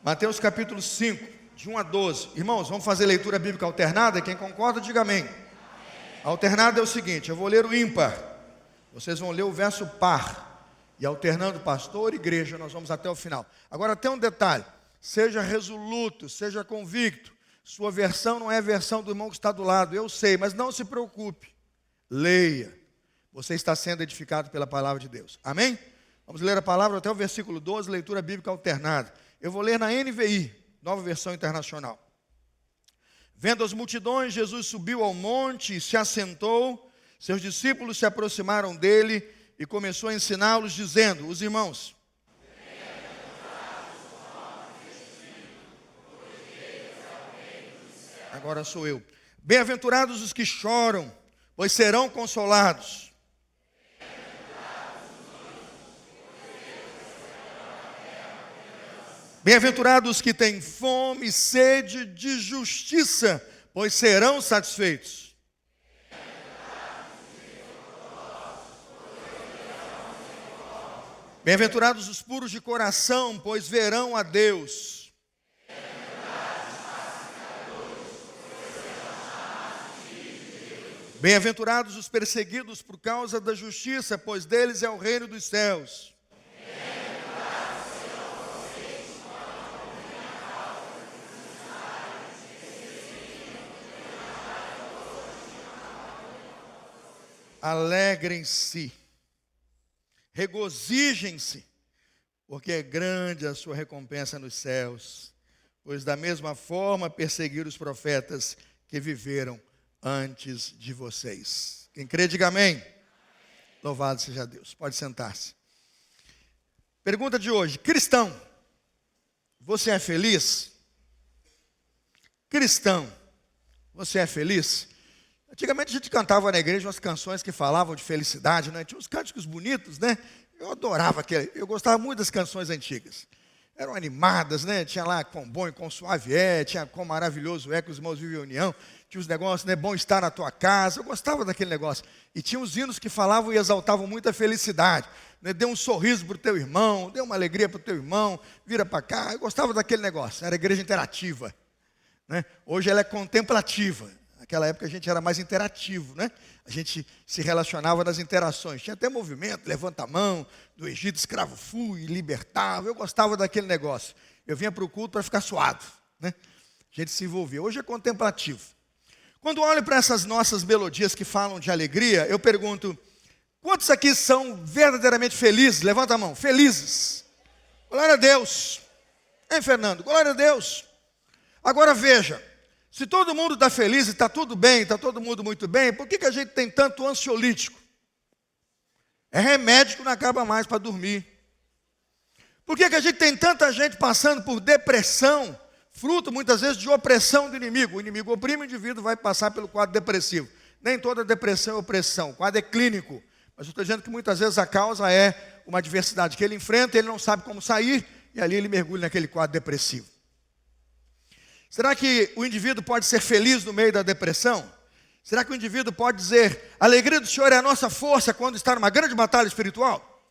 Mateus capítulo 5, de 1 a 12. Irmãos, vamos fazer leitura bíblica alternada? Quem concorda, diga amém. Alternada é o seguinte, eu vou ler o ímpar, vocês vão ler o verso par, e alternando pastor e igreja, nós vamos até o final. Agora tem um detalhe, seja resoluto, seja convicto, sua versão não é a versão do irmão que está do lado, eu sei, mas não se preocupe, leia, você está sendo edificado pela palavra de Deus, amém? Vamos ler a palavra até o versículo 12, leitura bíblica alternada. Eu vou ler na NVI, Nova Versão Internacional. Vendo as multidões, Jesus subiu ao monte e se assentou. Seus discípulos se aproximaram dele e começou a ensiná-los, dizendo, os irmãos, agora sou eu. Bem-aventurados os que choram, pois serão consolados. Bem-aventurados os que têm fome e sede de justiça, pois serão satisfeitos. Bem-aventurados os puros de coração, pois verão a Deus. Bem-aventurados os perseguidos por causa da justiça, pois deles é o reino dos céus. Alegrem-se, regozijem-se, porque é grande a sua recompensa nos céus, pois da mesma forma perseguiram os profetas que viveram antes de vocês. Quem crê, diga amém. Louvado seja Deus. Pode sentar-se. Pergunta de hoje, cristão, você é feliz? Cristão, você é feliz? Antigamente a gente cantava na igreja umas canções que falavam de felicidade, né? Tinha uns cânticos bonitos, né? Eu adorava aquele, eu gostava muito das canções antigas. Eram animadas, né? Tinha lá quão bom e quão suave é, tinha quão maravilhoso é que os irmãos vivem em união, tinha os negócios, né? Bom estar na tua casa, eu gostava daquele negócio. E tinha os hinos que falavam e exaltavam muito a felicidade, né? Dê um sorriso para o teu irmão, dê uma alegria para o teu irmão, vira para cá, eu gostava daquele negócio, era igreja interativa, né? Hoje ela é contemplativa. Naquela época a gente era mais interativo, né? A gente se relacionava nas interações. Tinha até movimento, levanta a mão, do Egito escravo fui, libertava. Eu gostava daquele negócio. Eu vinha para o culto para ficar suado, né? A gente se envolvia. Hoje é contemplativo. Quando olho para essas nossas melodias que falam de alegria, eu pergunto, quantos aqui são verdadeiramente felizes? Levanta a mão. Felizes. Glória a Deus. Hein, Fernando? Glória a Deus. Agora veja. Se todo mundo está feliz e está tudo bem, está todo mundo muito bem, por que a gente tem tanto ansiolítico? É remédio que não acaba mais para dormir. Por que a gente tem tanta gente passando por depressão, fruto muitas vezes de opressão do inimigo? O inimigo oprime o indivíduo, vai passar pelo quadro depressivo. Nem toda depressão é opressão, o quadro é clínico. Mas eu estou dizendo que muitas vezes a causa é uma adversidade que ele enfrenta, ele não sabe como sair, e ali ele mergulha naquele quadro depressivo. Será que o indivíduo pode ser feliz no meio da depressão? Será que o indivíduo pode dizer, a alegria do Senhor é a nossa força quando está numa grande batalha espiritual?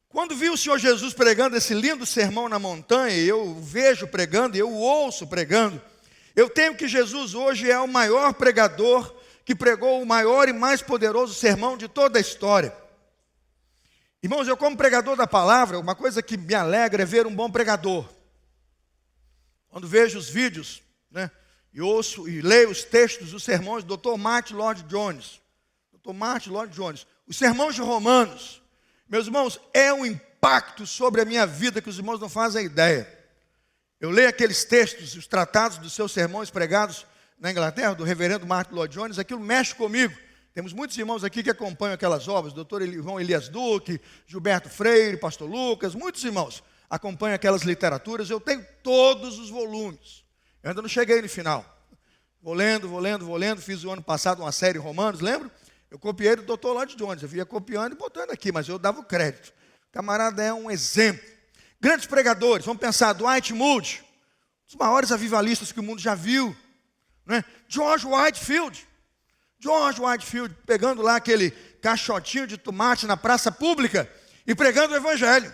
Quando vi o Senhor Jesus pregando esse lindo sermão na montanha, eu o vejo pregando e eu o ouço pregando, eu tenho que Jesus hoje é o maior pregador que pregou o maior e mais poderoso sermão de toda a história. Irmãos, eu como pregador da palavra, uma coisa que me alegra é ver um bom pregador. Quando vejo os vídeos, né, e ouço e leio os textos dos sermões do Dr. Martin Lloyd-Jones, os sermões de Romanos, meus irmãos, é um impacto sobre a minha vida que os irmãos não fazem ideia. Eu leio aqueles textos, os tratados dos seus sermões pregados na Inglaterra, do reverendo Martin Lloyd-Jones, aquilo mexe comigo. Temos muitos irmãos aqui que acompanham aquelas obras, Dr. João Elias Duque, Gilberto Freire, Pastor Lucas, muitos irmãos acompanham aquelas literaturas, eu tenho todos os volumes. Eu ainda não cheguei no final. Vou lendo, fiz o ano passado uma série Romanos, lembra? Eu copiei do Dr. Lloyd-Jones, eu via copiando e botando aqui, mas eu dava o crédito. O camarada é um exemplo. Grandes pregadores, vamos pensar, Dwight Moody, um dos maiores avivalistas que o mundo já viu, né? George Whitefield, pegando lá aquele caixotinho de tomate na praça pública e pregando o evangelho.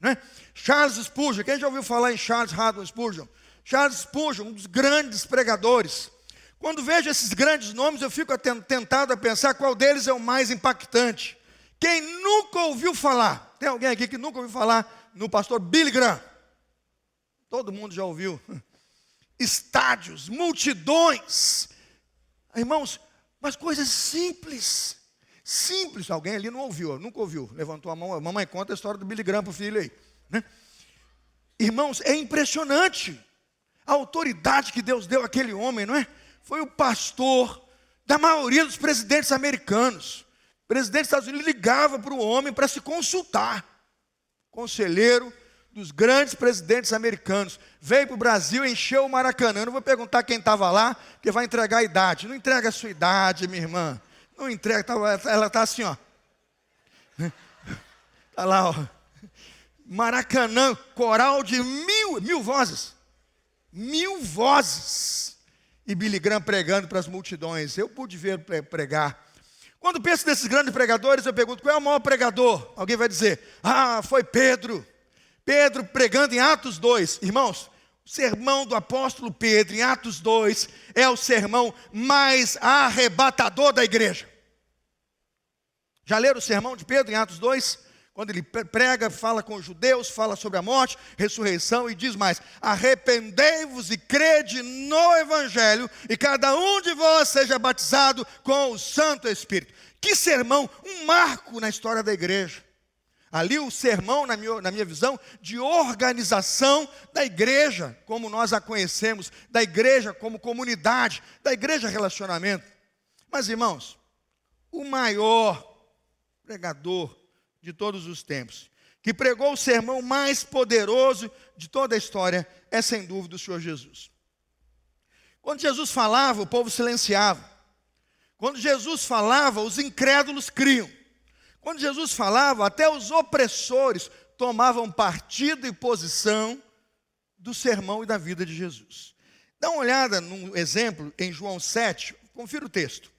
né? Charles Spurgeon, quem já ouviu falar em Charles Haddon Spurgeon? Charles Spurgeon, um dos grandes pregadores. Quando vejo esses grandes nomes, eu fico tentado a pensar qual deles é o mais impactante. Quem nunca ouviu falar? Tem alguém aqui que nunca ouviu falar no pastor Billy Graham? Todo mundo já ouviu. Estádios, multidões. Irmãos, mas coisas simples. Simples. Alguém ali não ouviu, nunca ouviu. Levantou a mão. A mamãe conta a história do Billy Graham para o filho aí, né? Irmãos, é impressionante a autoridade que Deus deu àquele homem, não é? Foi o pastor da maioria dos presidentes americanos. O presidente dos Estados Unidos ligava para o homem para se consultar. Conselheiro dos grandes presidentes americanos. Veio para o Brasil, encheu o Maracanã. Eu não vou perguntar quem estava lá, porque vai entregar a idade. Não entrega a sua idade, minha irmã. Não entrega, ela está assim, ó. Está lá, ó. Maracanã, coral de mil vozes. 1000 vozes. E Billy Graham pregando para as multidões. Eu pude ver pregar. Quando penso nesses grandes pregadores, eu pergunto, qual é o maior pregador? Alguém vai dizer, foi Pedro. Pedro pregando em Atos 2. Irmãos, o sermão do apóstolo Pedro em Atos 2 é o sermão mais arrebatador da igreja. Já leram o sermão de Pedro em Atos 2? Quando ele prega, fala com os judeus, fala sobre a morte, ressurreição e diz mais: arrependei-vos e crede no Evangelho, e cada um de vós seja batizado com o Santo Espírito. Que sermão, um marco na história da igreja. Ali o sermão, na minha visão, de organização da igreja, como nós a conhecemos, da igreja como comunidade, da igreja relacionamento. Mas irmãos, o maior pregador de todos os tempos, que pregou o sermão mais poderoso de toda a história, é sem dúvida o Senhor Jesus. Quando Jesus falava, o povo silenciava. Quando Jesus falava, os incrédulos criam. Quando Jesus falava, até os opressores tomavam partido e posição do sermão e da vida de Jesus. Dá uma olhada num exemplo em João 7, confira o texto.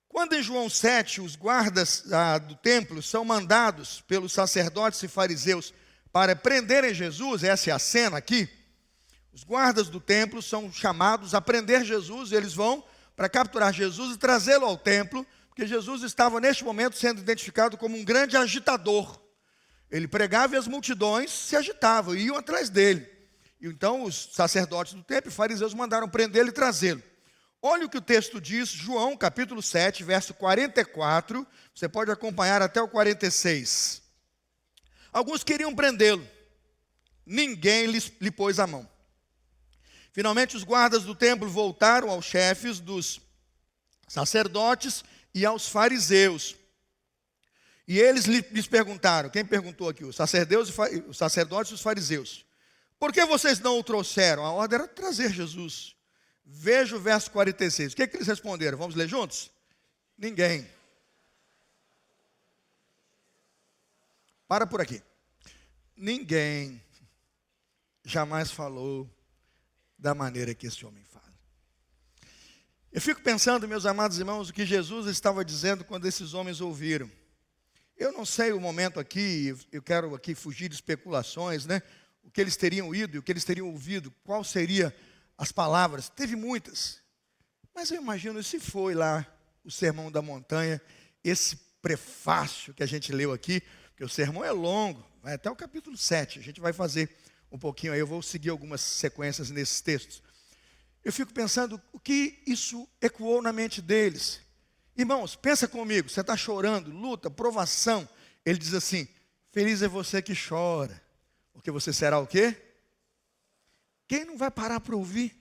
Quando em João 7, os guardas do templo são mandados pelos sacerdotes e fariseus para prenderem Jesus, essa é a cena aqui, os guardas do templo são chamados a prender Jesus, e eles vão para capturar Jesus e trazê-lo ao templo, porque Jesus estava neste momento sendo identificado como um grande agitador. Ele pregava e as multidões se agitavam, e iam atrás dele. E então os sacerdotes do templo e fariseus mandaram prendê-lo e trazê-lo. Olha o que o texto diz, João capítulo 7, verso 44, você pode acompanhar até o 46. Alguns queriam prendê-lo, ninguém lhe pôs a mão. Finalmente os guardas do templo voltaram aos chefes dos sacerdotes e aos fariseus. E eles lhes perguntaram, quem perguntou aqui? Os sacerdotes e os fariseus. Por que vocês não o trouxeram? A ordem era trazer Jesus. Veja o verso 46. O que eles responderam? Vamos ler juntos? Ninguém. Para por aqui. Ninguém jamais falou da maneira que esse homem fala. Eu fico pensando, meus amados irmãos, o que Jesus estava dizendo quando esses homens ouviram. Eu não sei o momento aqui, eu quero aqui fugir de especulações, né? O que eles teriam ido e o que eles teriam ouvido, qual seria as palavras, teve muitas, mas eu imagino se foi lá o Sermão da Montanha, esse prefácio que a gente leu aqui, porque o sermão é longo, vai até o capítulo 7, a gente vai fazer um pouquinho aí, eu vou seguir algumas sequências nesses textos. Eu fico pensando o que isso ecoou na mente deles. Irmãos, pensa comigo, você está chorando, luta, provação, ele diz assim, feliz é você que chora, porque você será o quê? Quem não vai parar para ouvir?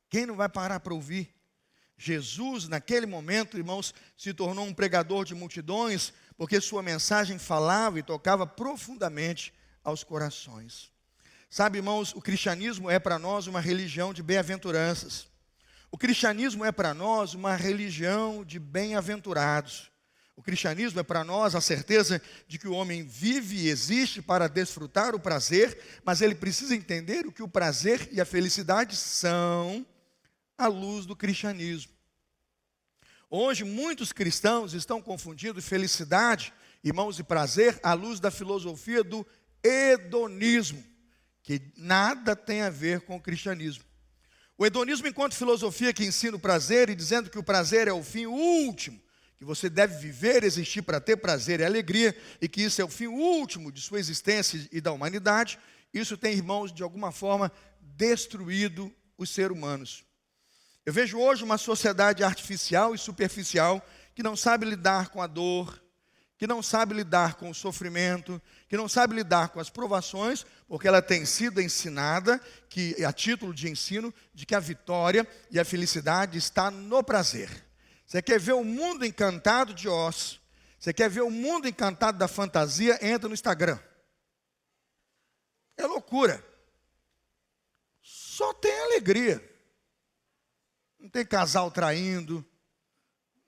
Quem não vai parar para ouvir? Jesus, naquele momento, irmãos, se tornou um pregador de multidões, porque sua mensagem falava e tocava profundamente aos corações. Sabe, irmãos, o cristianismo é para nós uma religião de bem-aventuranças. O cristianismo é para nós uma religião de bem-aventurados. O cristianismo é para nós a certeza de que o homem vive e existe para desfrutar o prazer, mas ele precisa entender o que o prazer e a felicidade são à luz do cristianismo. Hoje, muitos cristãos estão confundindo felicidade Irmãos, e prazer à luz da filosofia do hedonismo, que nada tem a ver com o cristianismo. O hedonismo enquanto filosofia que ensina o prazer e dizendo que o prazer é o fim último, que você deve viver, existir para ter prazer e alegria, e que isso é o fim último de sua existência e da humanidade, isso tem, irmãos, de alguma forma, destruído os seres humanos. Eu vejo hoje uma sociedade artificial e superficial que não sabe lidar com a dor, que não sabe lidar com o sofrimento, que não sabe lidar com as provações, porque ela tem sido ensinada, que a título de ensino, de que a vitória e a felicidade está no prazer. Você quer ver o mundo encantado de Oz, você quer ver o mundo encantado da fantasia, entra no Instagram. É loucura. Só tem alegria. Não tem casal traindo.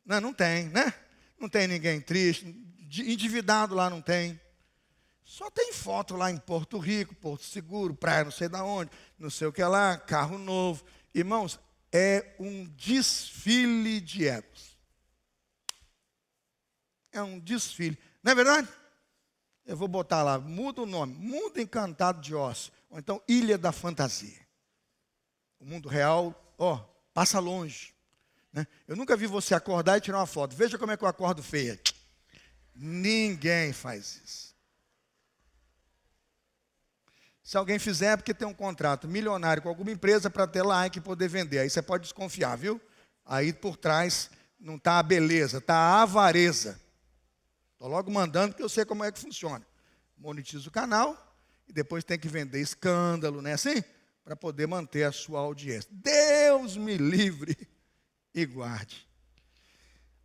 Não tem, né? Não tem ninguém triste. Endividado lá não tem. Só tem foto lá em Porto Rico, Porto Seguro, praia não sei da onde, não sei o que lá, carro novo. Irmãos, é um desfile de egos. É um desfile. Não é verdade? Eu vou botar lá, muda o nome, Mundo Encantado de Oz, ou então Ilha da Fantasia. O mundo real, passa longe. Né? Eu nunca vi você acordar e tirar uma foto. Veja como é que eu acordo feia. Ninguém faz isso. Se alguém fizer é porque tem um contrato milionário com alguma empresa para ter like e poder vender. Aí você pode desconfiar, viu? Aí por trás não está a beleza, está a avareza. Estou logo mandando porque eu sei como é que funciona. Monetiza o canal e depois tem que vender escândalo, né? Assim, para poder manter a sua audiência. Deus me livre e guarde.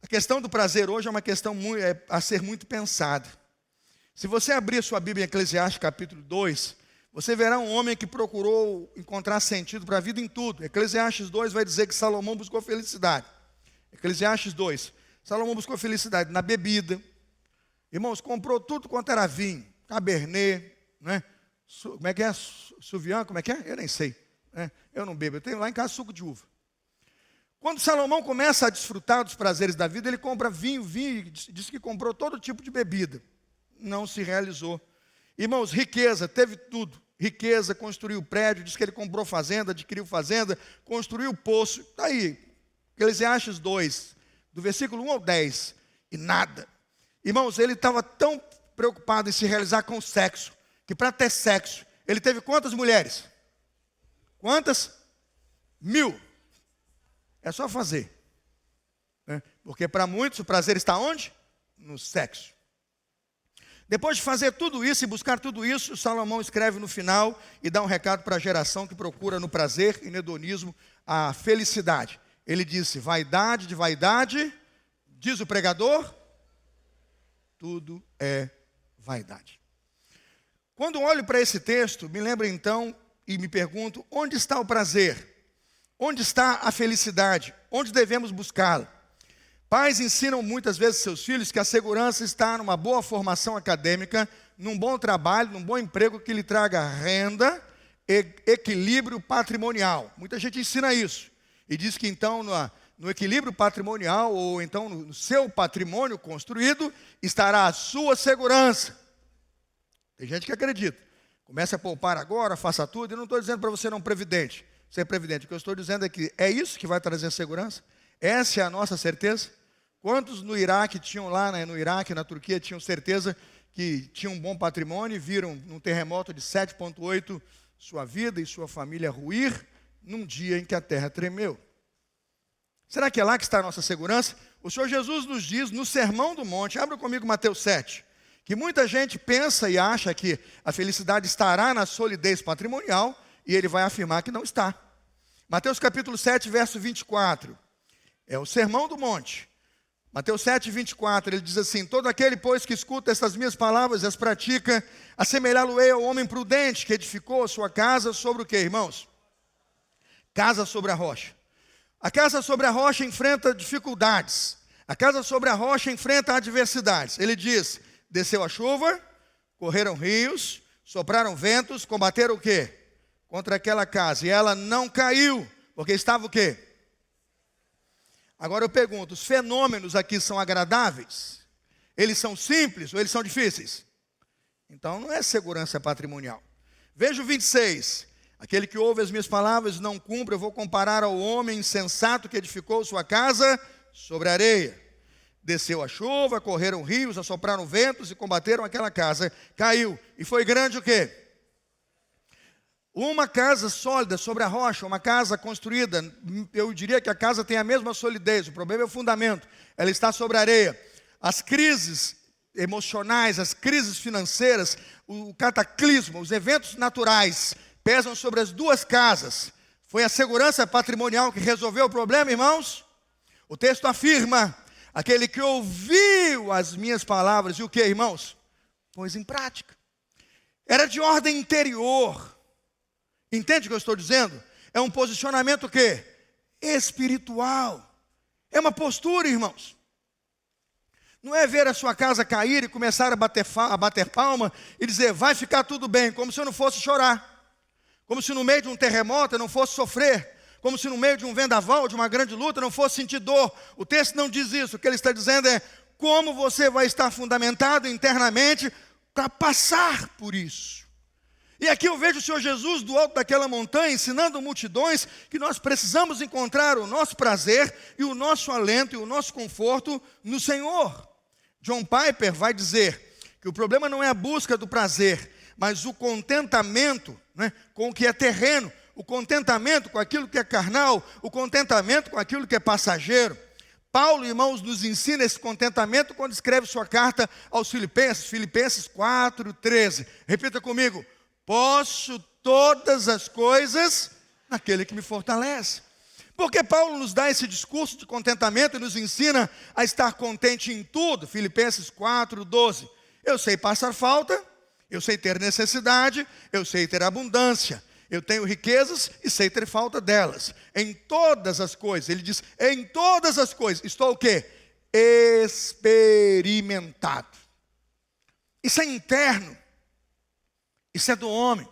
A questão do prazer hoje é uma questão a ser muito pensada. Se você abrir sua Bíblia em Eclesiastes capítulo 2, você verá um homem que procurou encontrar sentido para a vida em tudo. Eclesiastes 2 vai dizer que Salomão buscou felicidade. Eclesiastes 2, Salomão buscou felicidade na bebida. Irmãos, comprou tudo quanto era vinho, Cabernet, né? Como é que é? Sauvignon, como é que é? Eu nem sei. Né? Eu não bebo, eu tenho lá em casa suco de uva. Quando Salomão começa a desfrutar dos prazeres da vida, ele compra vinho, e diz que comprou todo tipo de bebida. Não se realizou. Irmãos, riqueza, teve tudo. Riqueza, construiu prédio, diz que ele comprou fazenda, adquiriu fazenda, construiu poço. Está aí, Eclesiastes 2, do versículo 1 ao 10, e nada. Irmãos, ele estava tão preocupado em se realizar com o sexo, que para ter sexo, ele teve quantas mulheres? Quantas? 1000. É só fazer. Né? Porque para muitos o prazer está onde? No sexo. Depois de fazer tudo isso e buscar tudo isso, Salomão escreve no final e dá um recado para a geração que procura no prazer e no hedonismo a felicidade. Ele disse, vaidade de vaidade, diz o pregador, tudo é vaidade. Quando olho para esse texto, me lembro então e me pergunto, onde está o prazer? Onde está a felicidade? Onde devemos buscá-la? Pais ensinam muitas vezes seus filhos que a segurança está numa boa formação acadêmica, num bom trabalho, num bom emprego que lhe traga renda e equilíbrio patrimonial. Muita gente ensina isso. E diz que então no equilíbrio patrimonial, ou então no seu patrimônio construído, estará a sua segurança. Tem gente que acredita. Comece a poupar agora, faça tudo. Eu não estou dizendo para você não previdente, ser previdente. O que eu estou dizendo é que é isso que vai trazer segurança. Essa é a nossa certeza. Quantos no Iraque tinham lá, né, no Iraque, na Turquia, tinham certeza que tinham um bom patrimônio e viram num terremoto de 7,8 sua vida e sua família ruir num dia em que a terra tremeu? Será que é lá que está a nossa segurança? O Senhor Jesus nos diz no Sermão do Monte, abra comigo Mateus 7, que muita gente pensa e acha que a felicidade estará na solidez patrimonial, e ele vai afirmar que não está. Mateus capítulo 7, verso 24, é o Sermão do Monte. Mateus 7, 24, ele diz assim, todo aquele, pois, que escuta estas minhas palavras e as pratica, assemelhá-lo-ei ao homem prudente que edificou a sua casa sobre o quê, irmãos? Casa sobre a rocha. A casa sobre a rocha enfrenta dificuldades. A casa sobre a rocha enfrenta adversidades. Ele diz, desceu a chuva, correram rios, sopraram ventos, combateram o quê? Contra aquela casa. E ela não caiu, porque estava o quê? Agora eu pergunto, os fenômenos aqui são agradáveis? Eles são simples ou eles são difíceis? Então não é segurança patrimonial. Veja o 26. Aquele que ouve as minhas palavras e não cumpre, eu vou comparar ao homem insensato que edificou sua casa sobre a areia. Desceu a chuva, correram rios, assopraram ventos e combateram aquela casa. Caiu. E foi grande o quê? Uma casa sólida sobre a rocha, uma casa construída. Eu diria que a casa tem a mesma solidez. O problema é o fundamento. Ela está sobre a areia. As crises emocionais, as crises financeiras, o cataclismo, os eventos naturais pesam sobre as duas casas. Foi a segurança patrimonial que resolveu o problema, irmãos? O texto afirma: aquele que ouviu as minhas palavras, e o que, irmãos? Pôs em prática. Era de ordem interior. Entende o que eu estou dizendo? É um posicionamento o quê? Espiritual. É uma postura, irmãos. Não é ver a sua casa cair e começar a bater palma e dizer, vai ficar tudo bem, como se eu não fosse chorar. Como se no meio de um terremoto eu não fosse sofrer. Como se no meio de um vendaval, de uma grande luta, eu não fosse sentir dor. O texto não diz isso. O que ele está dizendo é como você vai estar fundamentado internamente para passar por isso. E aqui eu vejo o Senhor Jesus do alto daquela montanha ensinando multidões que nós precisamos encontrar o nosso prazer e o nosso alento e o nosso conforto no Senhor. John Piper vai dizer que o problema não é a busca do prazer, mas o contentamento, né, com o que é terreno, o contentamento com aquilo que é carnal, o contentamento com aquilo que é passageiro. Paulo, irmãos, nos ensina esse contentamento quando escreve sua carta aos Filipenses, Filipenses 4:13. Repita comigo: posso todas as coisas naquele que me fortalece. Porque Paulo nos dá esse discurso de contentamento e nos ensina a estar contente em tudo. Filipenses 4:12. Eu sei passar falta, eu sei ter necessidade, eu sei ter abundância. Eu tenho riquezas e sei ter falta delas. Em todas as coisas, ele diz, em todas as coisas, estou o quê? Experimentado. Isso é interno. Isso é do homem.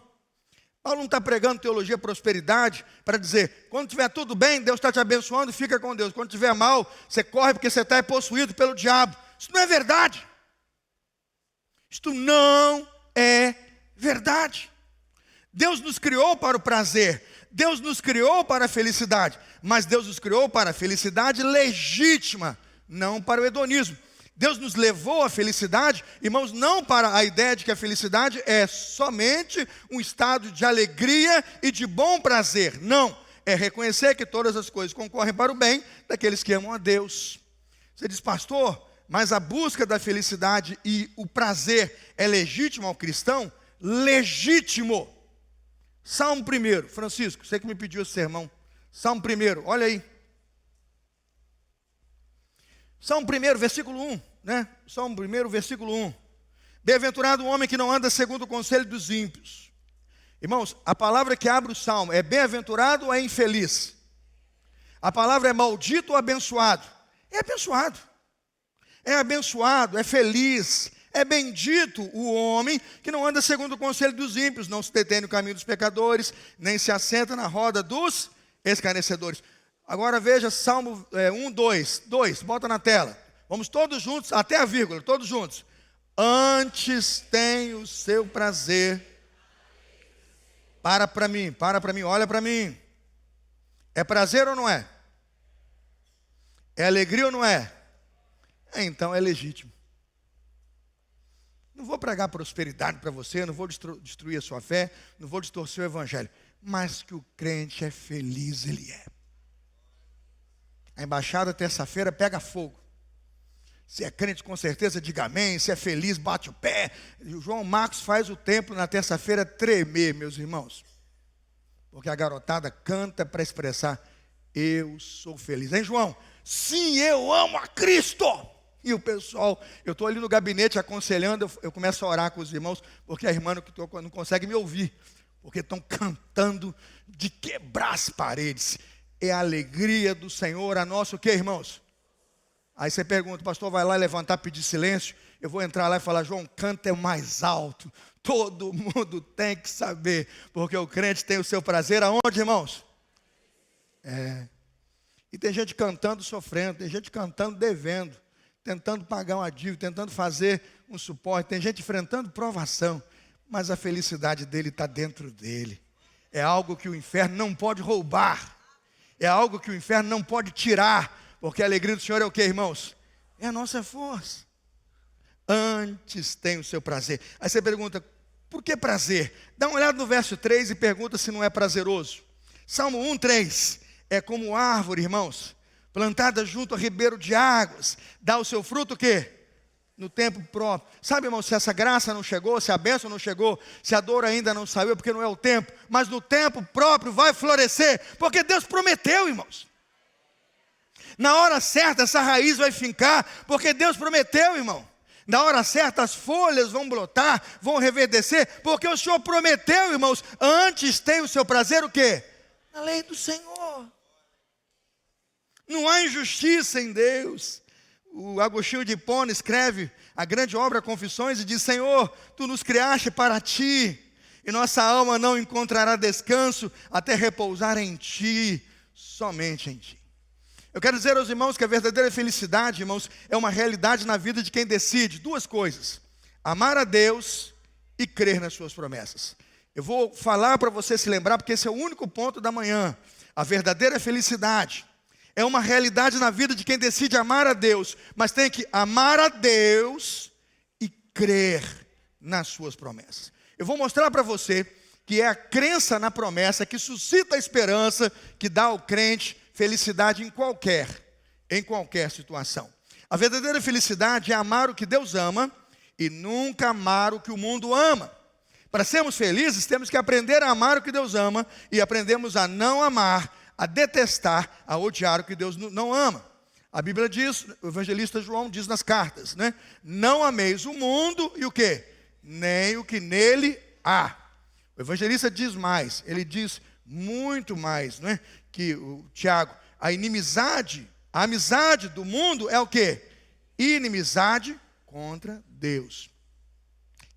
Paulo não está pregando teologia prosperidade para dizer, quando estiver tudo bem, Deus está te abençoando e fica com Deus. Quando estiver mal, você corre porque você está possuído pelo diabo. Isso não é verdade. Isto não é verdade. Deus nos criou para o prazer, Deus nos criou para a felicidade, mas Deus nos criou para a felicidade legítima, não para o hedonismo. Deus nos levou à felicidade, irmãos, não para a ideia de que a felicidade é somente um estado de alegria e de bom prazer. Não, é reconhecer que todas as coisas concorrem para o bem daqueles que amam a Deus. Você diz, pastor, mas a busca da felicidade e o prazer é legítimo ao cristão? Legítimo. Salmo 1, Francisco, você que me pediu esse sermão. Salmo 1, olha aí. Salmo 1, versículo 1, né? Salmo 1, versículo 1. Bem-aventurado o homem que não anda segundo o conselho dos ímpios. Irmãos, a palavra que abre o salmo é bem-aventurado ou é infeliz? A palavra é maldito ou abençoado? É abençoado. É abençoado, é feliz. É bendito o homem que não anda segundo o conselho dos ímpios, não se detém no caminho dos pecadores, nem se assenta na roda dos escarnecedores. Agora veja Salmo 2, bota na tela. Vamos todos juntos, até a vírgula, todos juntos. Antes tem o seu prazer. Para para mim, olha para mim. É prazer ou não é? É alegria ou não é? Então é legítimo. Não vou pregar prosperidade para você, não vou destruir a sua fé, não vou distorcer o evangelho. Mas que o crente é feliz, ele é. A embaixada terça-feira pega fogo. Se é crente, com certeza, diga amém. Se é feliz, bate o pé. O João Marcos faz o templo na terça-feira tremer, meus irmãos. Porque a garotada canta para expressar, eu sou feliz. Hein, João? Sim, eu amo a Cristo. E o pessoal, eu estou ali no gabinete aconselhando, eu começo a orar com os irmãos, porque a irmã não consegue me ouvir, porque estão cantando de quebrar as paredes. É a alegria do Senhor, a nossa o quê, irmãos? Aí você pergunta, pastor, vai lá levantar, pedir silêncio? Eu vou entrar lá e falar, João, canta é mais alto. Todo mundo tem que saber, porque o crente tem o seu prazer aonde, irmãos? E tem gente cantando sofrendo, tem gente cantando devendo. tentando pagar uma dívida, tentando fazer um suporte, tem gente enfrentando provação, mas a felicidade dele está dentro dele. É algo que o inferno não pode roubar, é algo que o inferno não pode tirar, porque a alegria do Senhor é o que, irmãos? É a nossa força. Antes tem o seu prazer. Aí você pergunta, por que prazer? Dá uma olhada no verso 3 e pergunta se não é prazeroso. Salmo 1:3, é como árvore, irmãos, plantada junto a ribeiro de águas, dá o seu fruto o quê? No tempo próprio. Sabe, irmão, se essa graça não chegou, se a bênção não chegou, se a dor ainda não saiu, é porque não é o tempo, mas no tempo próprio vai florescer, porque Deus prometeu, irmãos. Na hora certa essa raiz vai fincar, porque Deus prometeu, irmão. Na hora certa as folhas vão brotar, vão reverdecer, porque o Senhor prometeu, irmãos. Antes tem o seu prazer o quê? Na lei do Senhor. Não há injustiça em Deus. O Agostinho de Hipona escreve a grande obra Confissões e diz: Senhor, Tu nos criaste para Ti, e nossa alma não encontrará descanso até repousar em Ti, somente em Ti. Eu quero dizer aos irmãos que a verdadeira felicidade, irmãos, é uma realidade na vida de quem decide duas coisas: amar a Deus e crer nas suas promessas. Eu vou falar para você se lembrar, porque esse é o único ponto da manhã. A verdadeira felicidade é uma realidade na vida de quem decide amar a Deus, mas tem que amar a Deus e crer nas suas promessas. Eu vou mostrar para você que é a crença na promessa que suscita a esperança, que dá ao crente felicidade em qualquer situação. A verdadeira felicidade é amar o que Deus ama e nunca amar o que o mundo ama. Para sermos felizes, temos que aprender a amar o que Deus ama e aprendemos a não amar, a detestar, a odiar o que Deus não ama. A Bíblia diz, o evangelista João diz nas cartas, né? Não ameis o mundo e o quê? Nem o que nele há. O evangelista diz mais, ele diz muito mais, né? Que o Tiago, a amizade do mundo é o quê? Inimizade contra Deus.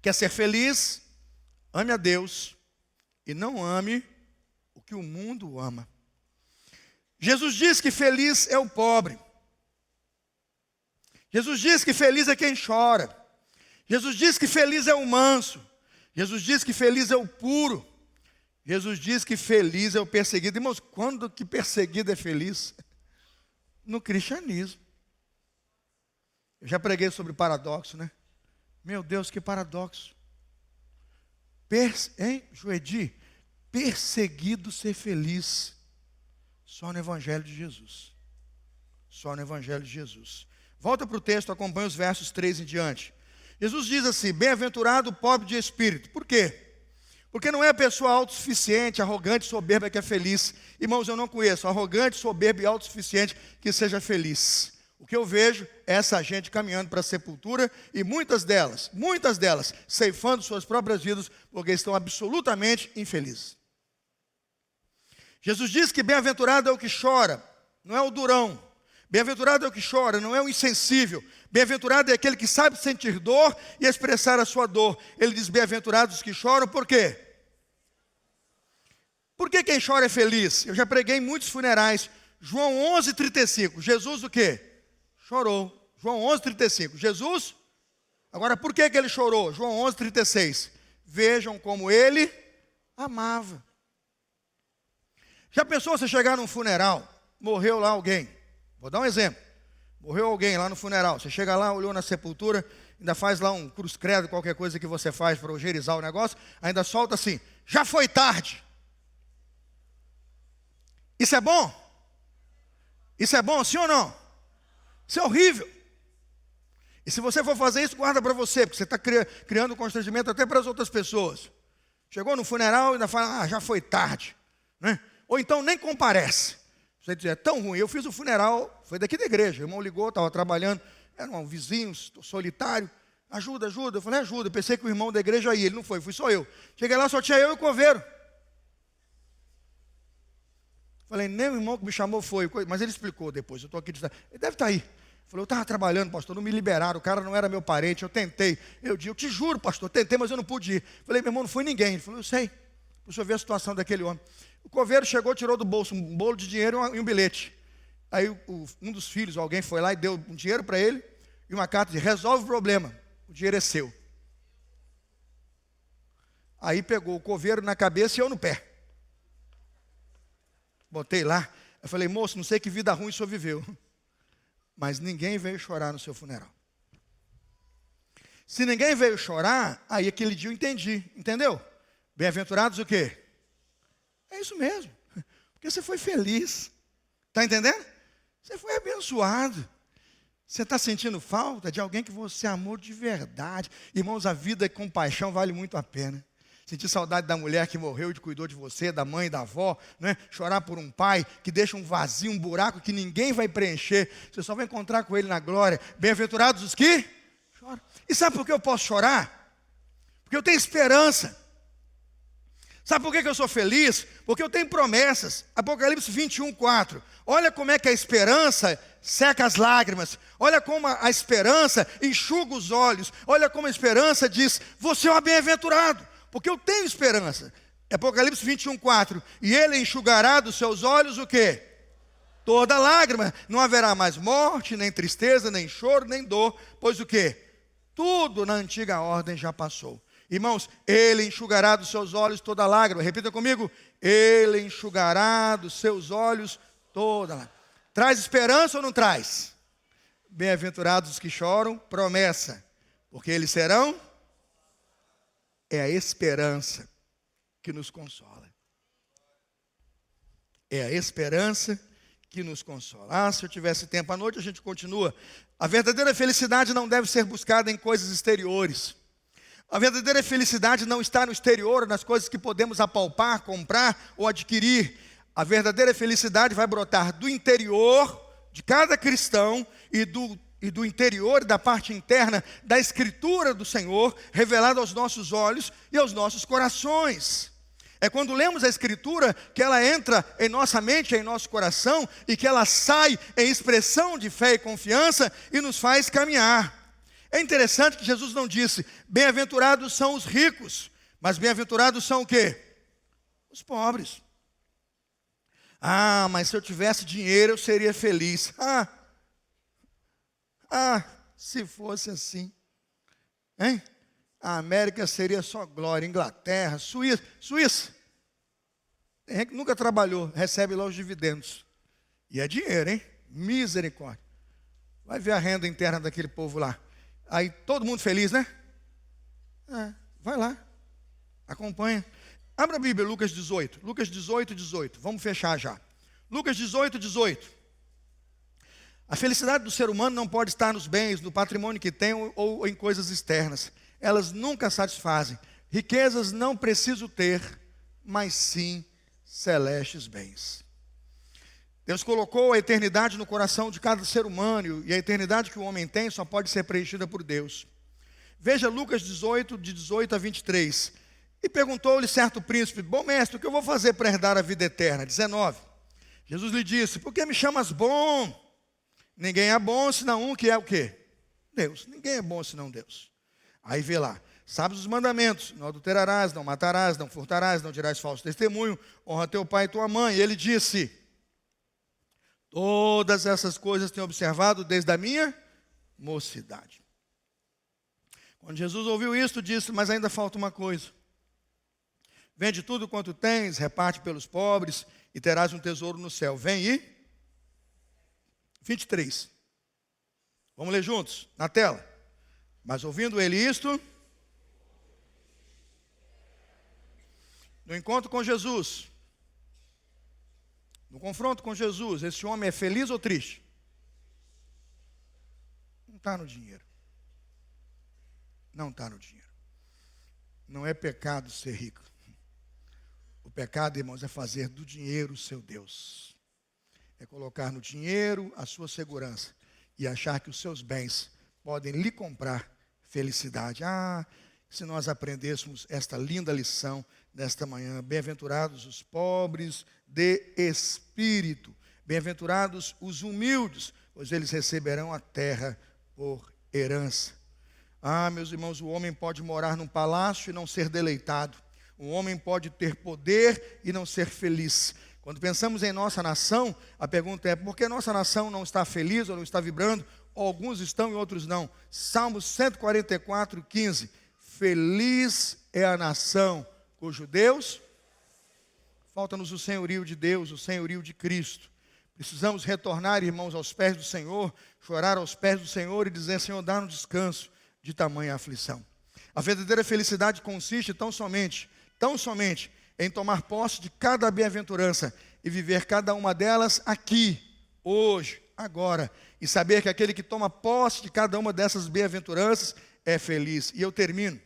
Quer ser feliz? Ame a Deus e não ame o que o mundo ama. Jesus diz que feliz é o pobre. Jesus diz que feliz é quem chora. Jesus diz que feliz é o manso. Jesus diz que feliz é o puro. Jesus diz que feliz é o perseguido. Irmãos, quando que perseguido é feliz? No cristianismo. Eu já preguei sobre paradoxo, né? Meu Deus, que paradoxo. Joedi, perseguido ser feliz. Só no Evangelho de Jesus. Só no Evangelho de Jesus. Volta para o texto, acompanha os versos 3 em diante. Jesus diz assim: bem-aventurado o pobre de espírito. Por quê? Porque não é a pessoa autossuficiente, arrogante, soberba que é feliz. Irmãos, eu não conheço arrogante, soberbo e autossuficiente que seja feliz. O que eu vejo é essa gente caminhando para a sepultura e muitas delas, ceifando suas próprias vidas porque estão absolutamente infelizes. Jesus diz que bem-aventurado é o que chora, não é o durão. Bem-aventurado é o que chora, não é o insensível. Bem-aventurado é aquele que sabe sentir dor e expressar a sua dor. Ele diz bem-aventurados os que choram, por quê? Por que quem chora é feliz? Eu já preguei em muitos funerais. João 11:35. Jesus o quê? Chorou. João 11:35. Jesus? Agora, por que ele chorou? João 11:36. Vejam como ele amava. Já pensou você chegar num funeral, morreu lá alguém? Vou dar um exemplo. Morreu alguém lá no funeral. Você chega lá, olhou na sepultura, ainda faz lá um cruz credo, qualquer coisa que você faz para ogerizar o negócio, ainda solta assim: já foi tarde. Isso é bom? Isso é bom, sim ou não? Isso é horrível. E se você for fazer isso, guarda para você, porque você está criando um constrangimento até para as outras pessoas. Chegou no funeral e ainda fala: já foi tarde, né? Ou então nem comparece. Você diz: é tão ruim. Eu fiz o funeral, foi daqui da igreja. O irmão ligou, estava trabalhando, era um vizinho solitário. Ajuda. Eu falei: ajuda. Eu pensei que o irmão da igreja ia, ele não foi, fui só eu. Cheguei lá, só tinha eu e o coveiro. Falei: nem o irmão que me chamou foi, mas ele explicou depois. Eu estou aqui dizendo, ele deve estar aí. Falei: eu estava trabalhando, pastor, não me liberaram, o cara não era meu parente, eu tentei. Eu te juro, pastor, tentei, mas eu não pude ir. Falei: meu irmão, não foi ninguém. Ele falou: eu sei, para o senhor ver a situação daquele homem. O coveiro chegou, tirou do bolso um bolo de dinheiro e um bilhete. Aí um dos filhos, alguém foi lá e deu um dinheiro para ele e uma carta de resolve o problema, o dinheiro é seu. Aí pegou o coveiro na cabeça e eu no pé. Botei lá, eu falei, moço, não sei que vida ruim o senhor viveu, mas ninguém veio chorar no seu funeral. Se ninguém veio chorar, aí aquele dia eu entendi, entendeu? Bem-aventurados o quê? É isso mesmo, porque você foi feliz, está entendendo? Você foi abençoado. Você está sentindo falta de alguém que você amou de verdade. Irmãos, a vida com paixão vale muito a pena. Sentir saudade da mulher que morreu e cuidou de você, da mãe, da avó, né? Chorar por um pai que deixa um vazio, um buraco que ninguém vai preencher. Você só vai encontrar com ele na glória. Bem-aventurados os que choram. E sabe por que eu posso chorar? Porque eu tenho esperança. Sabe por que eu sou feliz? Porque eu tenho promessas. Apocalipse 21, 4. Olha como é que a esperança seca as lágrimas. Olha como a esperança enxuga os olhos. Olha como a esperança diz, você é um bem-aventurado. Porque eu tenho esperança. Apocalipse 21, 4. E ele enxugará dos seus olhos o quê? Toda lágrima. Não haverá mais morte, nem tristeza, nem choro, nem dor. Pois o quê? Tudo na antiga ordem já passou. Irmãos, ele enxugará dos seus olhos toda lágrima. Repita comigo. Ele enxugará dos seus olhos toda lágrima. Traz esperança ou não traz? Bem-aventurados os que choram, promessa. Porque eles serão... É a esperança que nos consola. É a esperança que nos consola. Ah, se eu tivesse tempo à noite, a gente continua. A verdadeira felicidade não deve ser buscada em coisas exteriores. A verdadeira felicidade não está no exterior, nas coisas que podemos apalpar, comprar ou adquirir. A verdadeira felicidade vai brotar do interior de cada cristão e do interior, da parte interna da Escritura do Senhor, revelada aos nossos olhos e aos nossos corações. É quando lemos a Escritura que ela entra em nossa mente, em nosso coração, e que ela sai em expressão de fé e confiança e nos faz caminhar. É interessante que Jesus não disse, bem-aventurados são os ricos, mas bem-aventurados são o quê? Os pobres. Ah, mas se eu tivesse dinheiro eu seria feliz. Se fosse assim, hein? A América seria só glória, Inglaterra, Suíça. Tem gente que nunca trabalhou, recebe lá os dividendos. E é dinheiro, hein? Misericórdia. Vai ver a renda interna daquele povo lá. Aí todo mundo feliz, né? Vai lá, acompanha. Abra a Bíblia, Lucas 18. Lucas 18, 18. Vamos fechar já. Lucas 18, 18. A felicidade do ser humano não pode estar nos bens, no patrimônio que tem ou em coisas externas. Elas nunca satisfazem. Riquezas não preciso ter, mas sim celestes bens. Deus colocou a eternidade no coração de cada ser humano, e a eternidade que o homem tem só pode ser preenchida por Deus. Veja Lucas 18, de 18 a 23. E perguntou-lhe certo príncipe, bom mestre, o que eu vou fazer para herdar a vida eterna? 19. Jesus lhe disse, por que me chamas bom? Ninguém é bom senão um que é o quê? Deus. Ninguém é bom senão Deus. Aí vê lá, sabes os mandamentos, não adulterarás, não matarás, não furtarás, não dirás falso testemunho, honra teu pai e tua mãe. E ele disse, todas essas coisas tenho observado desde a minha mocidade. Quando Jesus ouviu isso, disse, mas ainda falta uma coisa. Vende tudo quanto tens, reparte pelos pobres e terás um tesouro no céu. Vem e 23. Vamos ler juntos, na tela. Mas ouvindo ele isto, no encontro com Jesus, no confronto com Jesus, esse homem é feliz ou triste? Não está no dinheiro. Não está no dinheiro. Não é pecado ser rico. O pecado, irmãos, é fazer do dinheiro o seu Deus. É colocar no dinheiro a sua segurança e achar que os seus bens podem lhe comprar felicidade. Se nós aprendêssemos esta linda lição nesta manhã. Bem-aventurados os pobres de espírito. Bem-aventurados os humildes, pois eles receberão a terra por herança. Meus irmãos, o homem pode morar num palácio e não ser deleitado. O homem pode ter poder e não ser feliz. Quando pensamos em nossa nação, a pergunta é, por que nossa nação não está feliz ou não está vibrando? alguns estão e outros não. Salmos 144, 15. Feliz é a nação cujo Deus... Falta-nos o senhorio de Deus, o senhorio de Cristo. Precisamos retornar, irmãos, aos pés do Senhor, chorar aos pés do Senhor e dizer: Senhor, dá-nos descanso de tamanha aflição. A verdadeira felicidade consiste tão somente em tomar posse de cada bem-aventurança e viver cada uma delas aqui, hoje, agora. E saber que aquele que toma posse de cada uma dessas bem-aventuranças é feliz. E eu termino.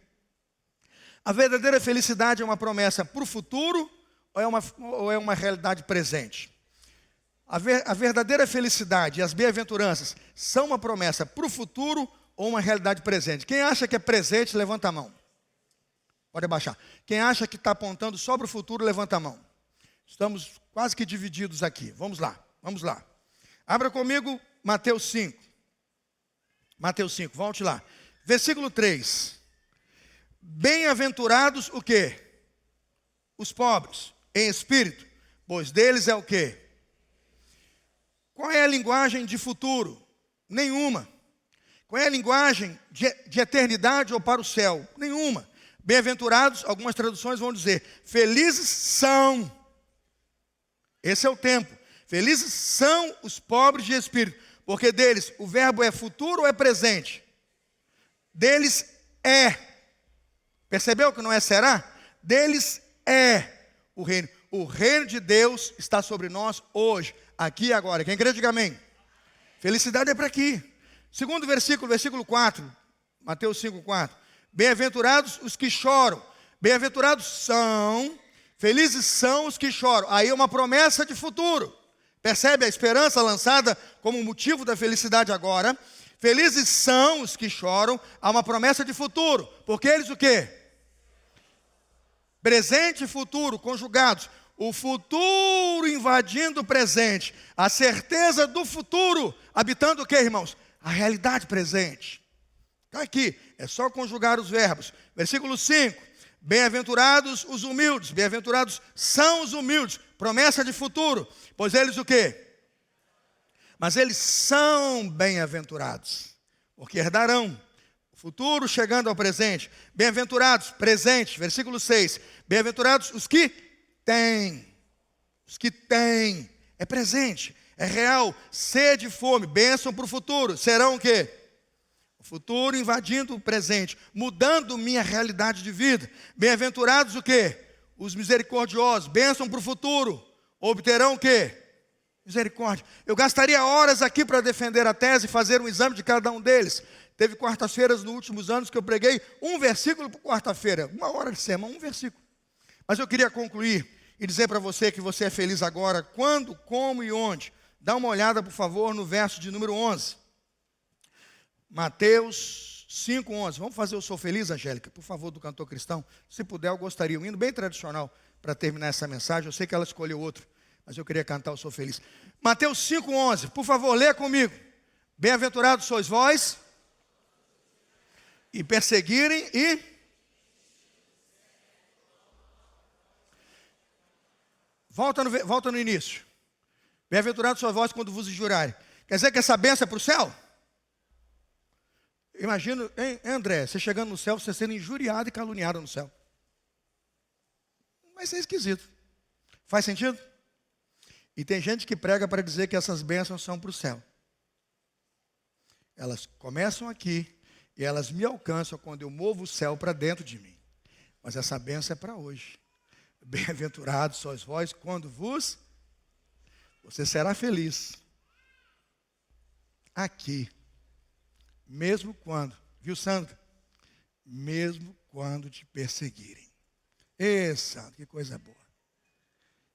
A verdadeira felicidade é uma promessa para o futuro ou é uma realidade presente? A verdadeira felicidade e as bem-aventuranças são uma promessa para o futuro ou uma realidade presente? Quem acha que é presente, levanta a mão. Pode abaixar. Quem acha que está apontando só para o futuro, levanta a mão. Estamos quase que divididos aqui. Vamos lá. Abra comigo Mateus 5. Mateus 5, volte lá. Versículo 3. Bem-aventurados o quê? Os pobres em espírito, pois deles é o quê? Qual é a linguagem de futuro? Nenhuma. Qual é a linguagem de eternidade ou para o céu? Nenhuma. Bem-aventurados, algumas traduções vão dizer, felizes são. Esse é o tempo. Felizes são os pobres de espírito, porque deles, o verbo é futuro ou é presente? Deles é. Percebeu que não é será? Deles é o reino. O reino de Deus está sobre nós hoje, aqui e agora. Quem crê, diga amém. Felicidade é para aqui. Segundo versículo, versículo 4, Mateus 5, 4. Bem-aventurados os que choram. Bem-aventurados são, felizes são os que choram. Aí é uma promessa de futuro. Percebe a esperança lançada como motivo da felicidade agora? Felizes são os que choram, há uma promessa de futuro. Porque eles o quê? Presente e futuro conjugados. O futuro invadindo o presente. A certeza do futuro habitando o quê, irmãos? A realidade presente. Está aqui, é só conjugar os verbos. Versículo 5. Bem-aventurados os humildes. Bem-aventurados são os humildes. Promessa de futuro. Pois eles o quê? Mas eles são bem-aventurados, porque herdarão. Futuro chegando ao presente. Bem-aventurados, presente, versículo 6. Bem-aventurados os que têm. Os que têm. É presente, é real. Sede e fome, bênção para o futuro. Serão o quê? O futuro invadindo o presente, mudando minha realidade de vida. Bem-aventurados o quê? Os misericordiosos, bênção para o futuro. Obterão o quê? Misericórdia. Eu gastaria horas aqui para defender a tese e fazer um exame de cada um deles. Teve quartas-feiras nos últimos anos que eu preguei um versículo por quarta-feira. 1 hora de sermão, um versículo. Mas eu queria concluir e dizer para você que você é feliz agora. Quando, como e onde? Dá uma olhada, por favor, no verso de número 11. Mateus 5, 11. Vamos fazer o Sou Feliz, Angélica? Por favor, do cantor cristão. Se puder, eu gostaria. Um hino bem tradicional para terminar essa mensagem. Eu sei que ela escolheu outro, mas eu queria cantar o Sou Feliz. Mateus 5, 11. Por favor, lê comigo. Bem-aventurados sois vós, e perseguirem e... Volta no início. Bem-aventurados sois vós quando vos injuriarem. Quer dizer que essa benção é para o céu? Imagina, hein, André, você chegando no céu, você sendo injuriado e caluniado no céu. Vai ser esquisito. Faz sentido? E tem gente que prega para dizer que essas bênçãos são para o céu. Elas começam aqui e elas me alcançam quando eu movo o céu para dentro de mim. Mas essa bênção é para hoje. Bem-aventurados sois vós quando vos... Você será feliz. Aqui. Mesmo quando... Viu, Sandra? Mesmo quando te perseguirem. Ê, Sandra, que coisa boa.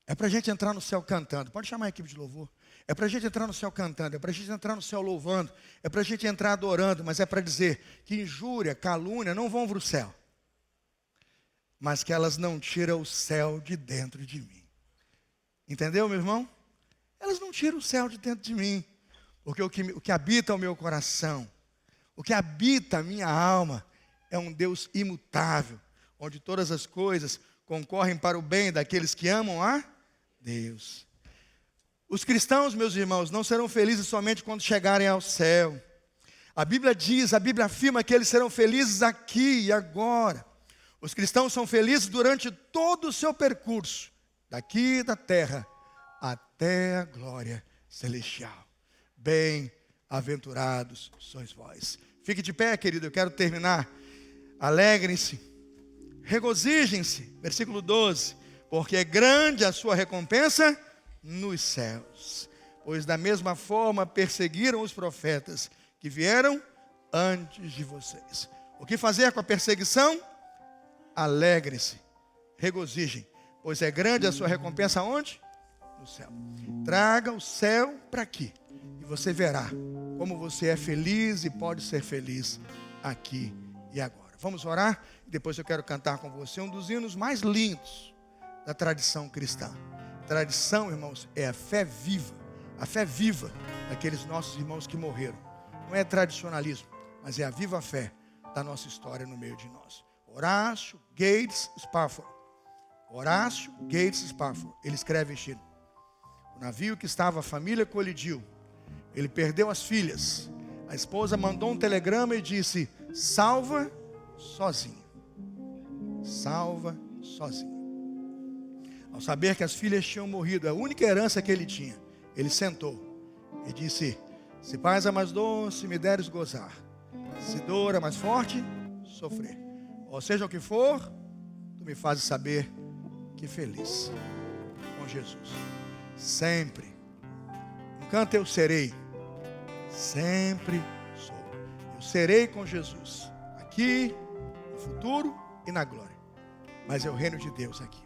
É para a gente entrar no céu cantando. Pode chamar a equipe de louvor. É para a gente entrar no céu cantando. É para a gente entrar no céu louvando. É para a gente entrar adorando. Mas é para dizer que injúria, calúnia não vão para o céu. Mas que elas não tiram o céu de dentro de mim. Entendeu, meu irmão? Elas não tiram o céu de dentro de mim. Porque o que habita o meu coração, o que habita a minha alma, é um Deus imutável. Onde todas as coisas concorrem para o bem daqueles que amam a Deus. Os cristãos, meus irmãos, não serão felizes somente quando chegarem ao céu. A Bíblia diz, a Bíblia afirma que eles serão felizes aqui e agora. Os cristãos são felizes durante todo o seu percurso, daqui da terra até a glória celestial. Bem-aventurados sois vós. Fique de pé, querido, eu quero terminar. Alegrem-se, regozijem-se, versículo 12, porque é grande a sua recompensa nos céus. Pois da mesma forma perseguiram os profetas que vieram antes de vocês. O que fazer com a perseguição? Alegrem-se, regozijem, pois é grande a sua recompensa onde? No céu. Traga o céu para aqui e você verá como você é feliz e pode ser feliz aqui e agora. Vamos orar? Depois eu quero cantar com você um dos hinos mais lindos da tradição cristã. Tradição, irmãos, é a fé viva daqueles nossos irmãos que morreram. Não é tradicionalismo, mas é a viva fé da nossa história no meio de nós. Horácio Gates Spafford. Horácio Gates Spafford. Ele escreve em Chile. O navio que estava a família colidiu. Ele perdeu as filhas. A esposa mandou um telegrama e disse: salva sozinho. Salva sozinho. Ao saber que as filhas tinham morrido, a única herança que ele tinha, ele sentou e disse: se paz é mais doce, me deres gozar. Se dor é mais forte, sofrer. Ou seja o que for, tu me fazes saber que feliz com Jesus. Sempre. Enquanto eu serei, sempre sou. Eu serei com Jesus, aqui, no futuro e na glória. Mas é o reino de Deus aqui.